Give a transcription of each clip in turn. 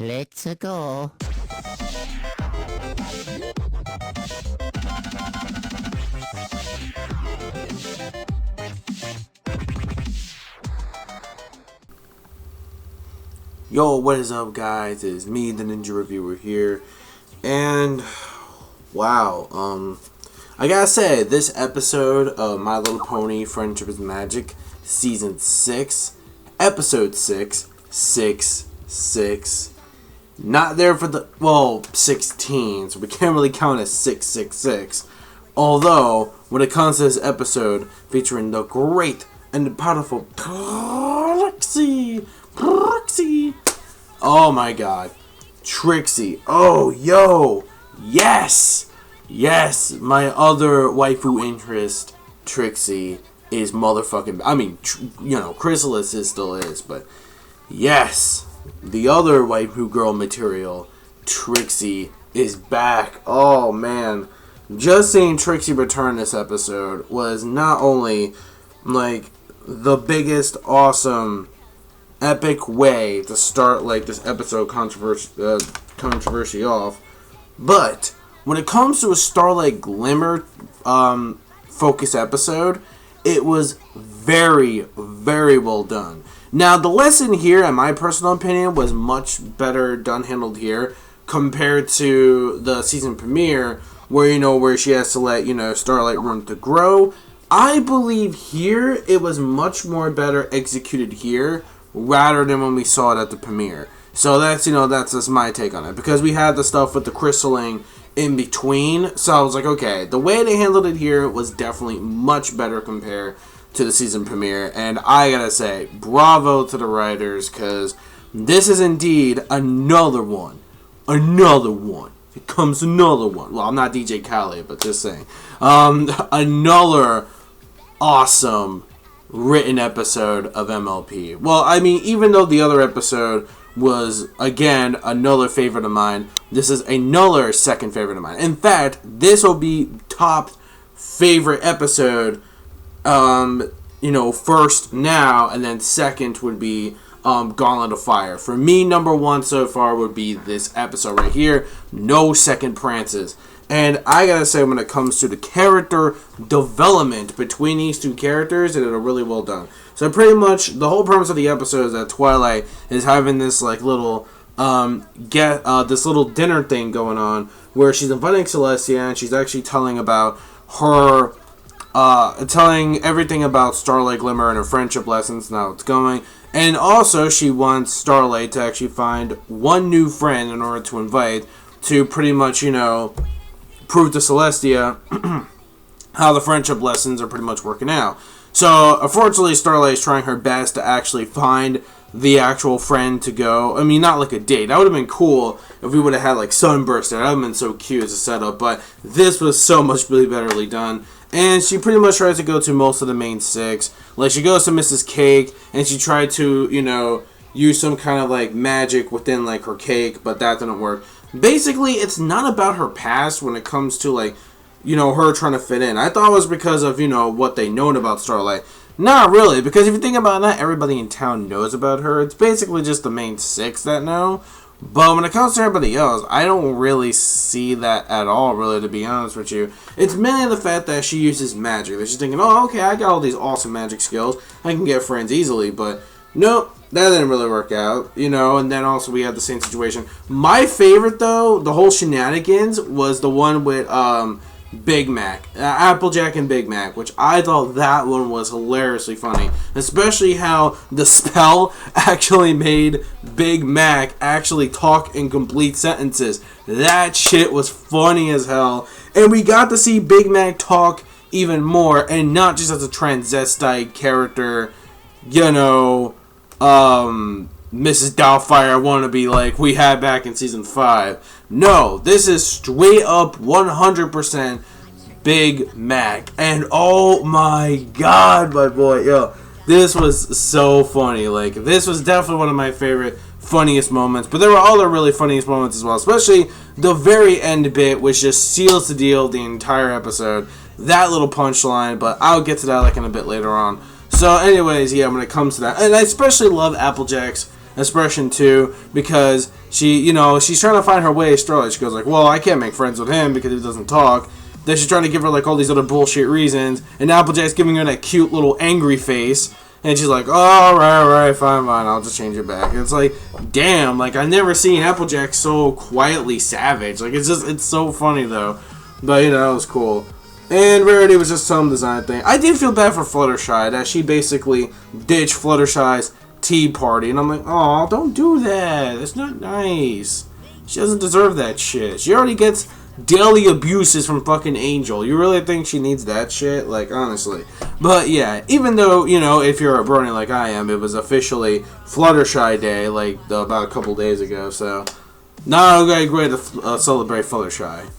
Let's go. Yo, what is up, guys? It's me, the Ninja Reviewer here, and wow, I gotta say, this episode of My Little Pony: Friendship is Magic, Season 6, Episode 6, 666. Not there for the, 16, so we can't really count as 666. Although, when it comes to this episode featuring the great and the powerful TRIXIE, oh my god, TRIXIE, oh yo, yes, my other waifu interest, TRIXIE, is motherfucking, Chrysalis still is, but yes, the other waifu girl material, TRIXIE, is back. Oh man, just seeing TRIXIE return this episode was not only like the biggest awesome epic way to start like this episode controversy off, but when it comes to a Starlight Glimmer focus episode, it was very, very well done. Now, the lesson here, in my personal opinion, was much better handled here compared to the season premiere, where she has to let, Starlight room to grow. I believe here, it was much more better executed here, rather than when we saw it at the premiere. So that's just my take on it, because we had the stuff with the crystalling in between, so I was like, okay, the way they handled it here was definitely much better compared to the season premiere, and I gotta say, bravo to the writers, because this is indeed another one. Here comes another one. Well, I'm not DJ Khaled, but just saying. Another awesome written episode of MLP. Well, I mean, even though the other episode was, again, another favorite of mine, this is another second favorite of mine. In fact, this will be top favorite episode, first now, and then second would be Gauntlet of Fire. For me, number one so far would be this episode right here. No second prances. And I gotta say, when it comes to the character development between these two characters, it is really well done. So pretty much the whole premise of the episode is that Twilight is having this like little this little dinner thing going on where she's inviting Celestia, and she's actually telling about her telling everything about Starlight Glimmer and her friendship lessons and how it's going. And also she wants Starlight to actually find one new friend in order to invite to pretty much, prove to Celestia how the friendship lessons are pretty much working out. So, unfortunately, Starlight is trying her best to actually find the actual friend to go. I mean, not like a date. That would have been cool if we would have had, like, Sunburst there. That would have been so cute as a setup. But this was so much really betterly done. And she pretty much tries to go to most of the main six. Like, she goes to Mrs. Cake, and she tried to, use some kind of, like, magic within, like, her cake, but that didn't work. Basically, it's not about her past when it comes to, like, her trying to fit in. I thought it was because of, what they known about Starlight. Not really, because if you think about it, not everybody in town knows about her. It's basically just the main six that know. But when it comes to everybody else, I don't really see that at all, really, to be honest with you. It's mainly the fact that she uses magic. That she's thinking, oh, okay, I got all these awesome magic skills. I can get friends easily, but nope. That didn't really work out, and then also we had the same situation. My favorite, though, the whole shenanigans, was the one with Big Mac. Applejack and Big Mac, which I thought that one was hilariously funny. Especially how the spell actually made Big Mac actually talk in complete sentences. That shit was funny as hell. And we got to see Big Mac talk even more, and not just as a transvestite character, Mrs. Doubtfire wannabe like we had back in season 5. No, this is straight up 100% Big Mac. And oh my god, my boy, this was so funny. Like, this was definitely one of my favorite, funniest moments. But there were other really funniest moments as well, especially the very end bit, which just seals the deal the entire episode. That little punchline, but I'll get to that like in a bit later on. So anyways, yeah, when it comes to that, and I especially love Applejack's expression too, because she, you know, she's trying to find her way as Starlight. She goes like, well, I can't make friends with him because he doesn't talk. Then she's trying to give her like all these other bullshit reasons, and Applejack's giving her that cute little angry face, and she's like, oh, all right, fine, I'll just change it back. And it's like, damn, like I've never seen Applejack so quietly savage. Like it's so funny though, but you know, it was cool. And Rarity was just some design thing. I did feel bad for Fluttershy that she basically ditched Fluttershy's tea party, and I'm like, oh, don't do that. It's not nice. She doesn't deserve that shit. She already gets daily abuses from fucking Angel. You really think she needs that shit? Like, honestly. But yeah, even though, you know, if you're a brony like I am, it was officially Fluttershy Day, like, about a couple days ago, so not a great to celebrate Fluttershy.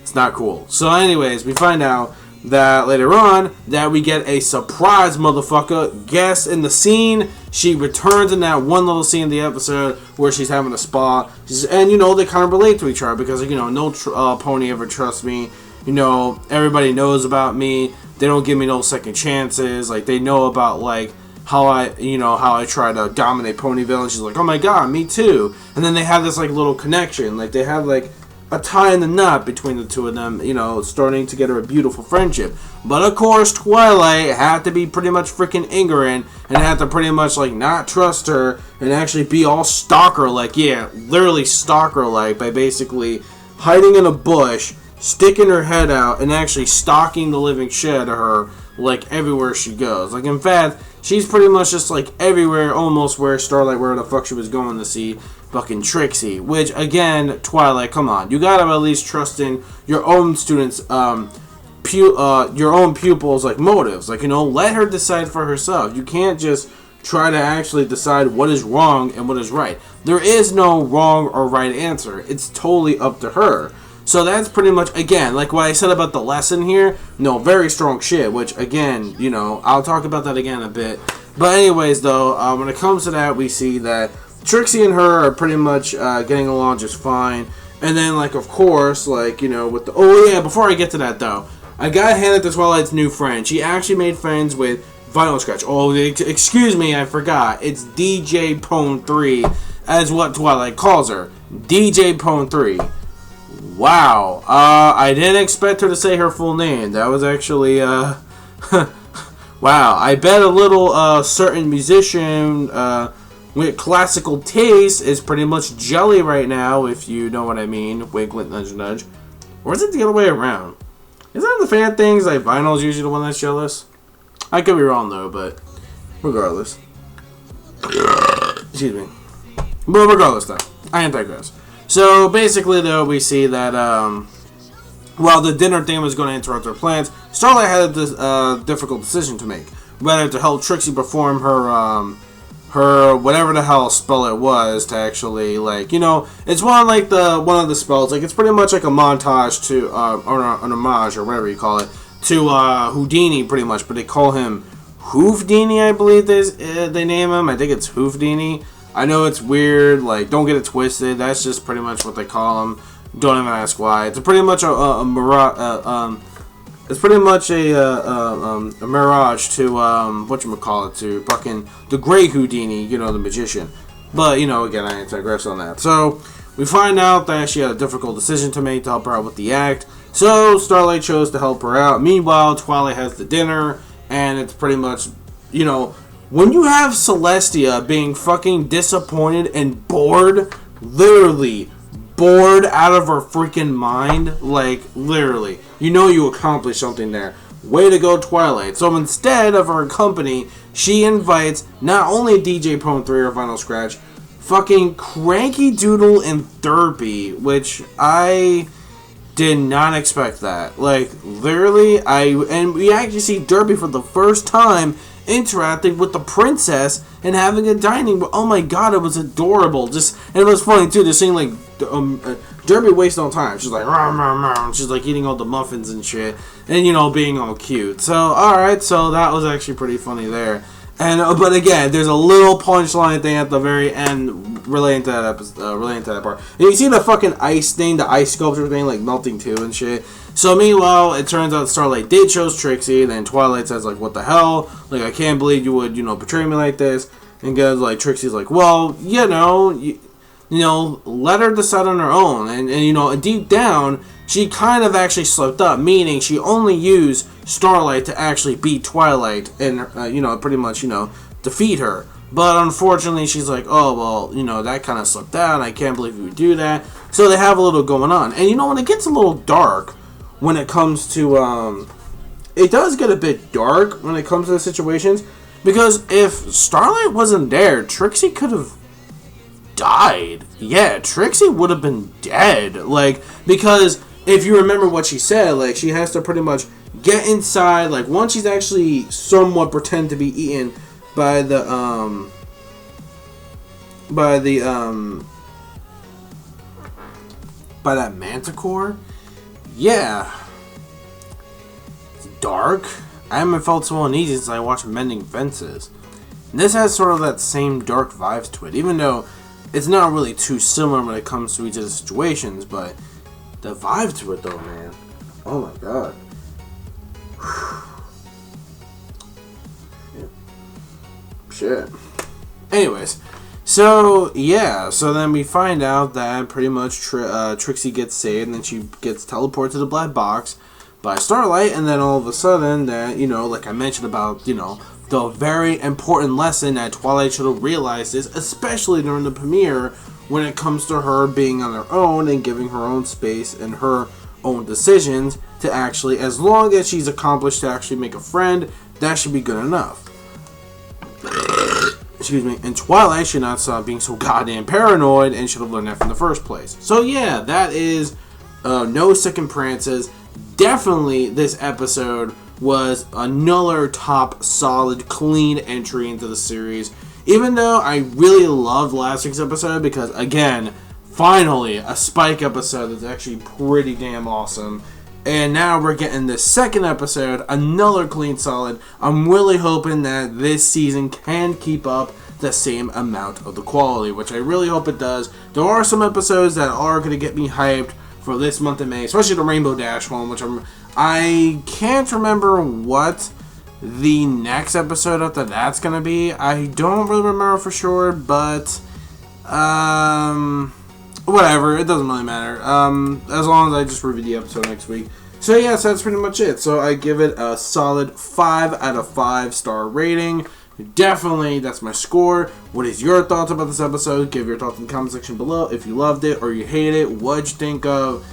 It's not cool. So anyways, we find out that later on, that we get a surprise motherfucker guest in the scene. She returns in that one little scene in the episode where she's having a spa. And, you know, they kind of relate to each other because, you know, no pony ever trusts me. You know, everybody knows about me. They don't give me no second chances. Like, they know about, like, how I try to dominate Ponyville. And she's like, oh my god, me too. And then they have this, like, little connection. Like, they have, like, a tie in the knot between the two of them, you know, starting together a beautiful friendship. But of course, Twilight had to be pretty much freaking ignorant and had to pretty much like not trust her and actually be all stalker-like. Yeah, literally stalker-like by basically hiding in a bush, sticking her head out, and actually stalking the living shit out of her like everywhere she goes. Like in fact, she's pretty much just like everywhere almost where Starlight, where the fuck she was going to see fucking Trixie. Which again, Twilight, come on, you gotta at least trust in your own students, your own pupils' like motives. Like, you know, let her decide for herself. You can't just try to actually decide what is wrong and what is right. There is no wrong or right answer. It's totally up to her. So that's pretty much, again, like what I said about the lesson here. No, very strong shit, which, again, you know, I'll talk about that again in a bit. But anyways, though, when it comes to that, we see that Trixie and her are pretty much getting along just fine. And then, like, of course, like, you know, with the... Oh, yeah, before I get to that, though, I gotta hand it to Twilight's new friend. She actually made friends with Vinyl Scratch. Oh, excuse me, I forgot. It's DJ Pone 3, as what Twilight calls her. DJ Pone 3. Wow, I didn't expect her to say her full name. That was actually, wow, I bet a little, certain musician, with classical taste is pretty much jelly right now, if you know what I mean. Wink, wink, nudge, nudge. Or is it the other way around? Isn't the fan things, like, Vinyl's usually the one that's jealous? I could be wrong, though, but regardless. Excuse me. But regardless, though, I digress. So, basically, though, we see that, while the dinner thing was going to interrupt her plans, Starlight had a difficult decision to make. Whether to help Trixie perform her whatever the hell spell it was to actually, like, you know, it's one of the spells, like, it's pretty much like a montage to, or an homage, or whatever you call it, to, Houdini, pretty much, but they call him Hoofdini, I believe they name him. I think it's Hoofdini. I know it's weird, like, don't get it twisted, that's just pretty much what they call him. Don't even ask why. It's pretty much a mirage to, whatchamacallit, to fucking the Grey Houdini, you know, the magician. But, you know, again, I digress on that. So, we find out that she had a difficult decision to make to help her out with the act. So, Starlight chose to help her out. Meanwhile, Twilight has the dinner, and it's pretty much, you know, when you have Celestia being fucking disappointed and bored, literally bored out of her freaking mind, like, literally, you know you accomplished something there. Way to go, Twilight. So instead of her company, she invites not only DJ Pone 3 or Vinyl Scratch, fucking Cranky Doodle and Derpy, which I did not expect that. Like, literally, and we actually see Derpy for the first time interacting with the princess and having a dining. Oh my god, it was adorable. Just, and it was funny too, just seeing like Derpy waste no time. She's like, rawr, rawr, rawr. She's like eating all the muffins and shit, and you know, being all cute. So alright, so that was actually pretty funny there. And but again, there's a little punchline thing at the very end relating to that episode, relating to that part. And you see the fucking ice thing, the ice sculpture thing, like melting too and shit. So meanwhile, it turns out Starlight did chose Trixie, and then Twilight says like, "What the hell? Like, I can't believe you would, you know, betray me like this." And goes like, Trixie's like, well, let her decide on her own. And deep down, she kind of actually slipped up, meaning she only used Starlight to actually beat Twilight and, pretty much, defeat her. But unfortunately, she's like, oh, well, that kind of slipped out. I can't believe you would do that. So they have a little going on. And, when it gets a little dark when it comes to, it does get a bit dark when it comes to the situations. Because if Starlight wasn't there, Trixie could have died. Yeah, Trixie would have been dead. Because if you remember what she said, she has to pretty much get inside. Once she's actually somewhat pretend to be eaten by that manticore. Yeah. It's dark. I haven't felt so uneasy since I watched Mending Fences. And this has sort of that same dark vibes to it, even though it's not really too similar when it comes to each of the situations, but the vibe to it though, man. Oh my god. Shit. Anyways, so then we find out that pretty much Trixie gets saved, and then she gets teleported to the black box by Starlight, and then all of a sudden that, like I mentioned about, the very important lesson that Twilight should have realized is, especially during the premiere, when it comes to her being on her own and giving her own space and her own decisions to actually, as long as she's accomplished to actually make a friend, that should be good enough. Excuse me. And Twilight should not stop being so goddamn paranoid and should have learned that from the first place. So yeah, that is No Second Prances. Definitely this episode was another top solid clean entry into the series, even though I really loved last week's episode because, again, finally a Spike episode that's actually pretty damn awesome. And now we're getting this second episode, another clean solid. I'm really hoping that this season can keep up the same amount of the quality, which I really hope it does. There are some episodes that are going to get me hyped for this month of May, especially the Rainbow Dash one, which I can't remember what the next episode after that's going to be. I don't really remember for sure, but whatever, it doesn't really matter, as long as I just review the episode next week. So yeah, so that's pretty much it. So I give it a solid 5 out of 5 star rating. Definitely, that's my score. What is your thoughts about this episode? Give your thoughts in the comment section below. If you loved it or you hate it, what'd you think of,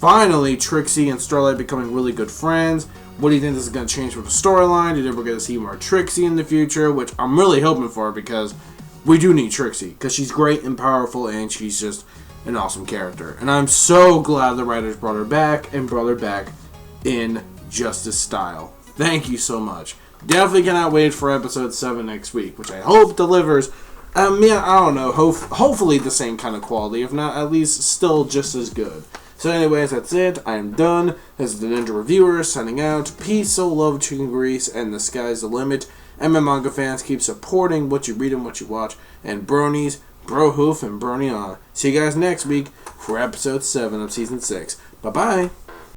finally Trixie and Starlight becoming really good friends? What do you think this is going to change with the storyline? Do you think we're going to see more Trixie in the future? Which I'm really hoping for, because we do need Trixie, because she's great and powerful, and she's just an awesome character. And I'm so glad the writers brought her back, and brought her back in Justice style. Thank you so much. Definitely cannot wait for episode 7 next week, which I hope delivers, I don't know, hopefully the same kind of quality, if not at least still just as good. So anyways, that's it. I am done. This is the Ninja Reviewer signing out. Peace, so love, chicken grease, and the sky's the limit. And my manga fans, keep supporting what you read and what you watch. And bronies, bro hoof and brony on. See you guys next week for episode 7 of season 6. Bye-bye.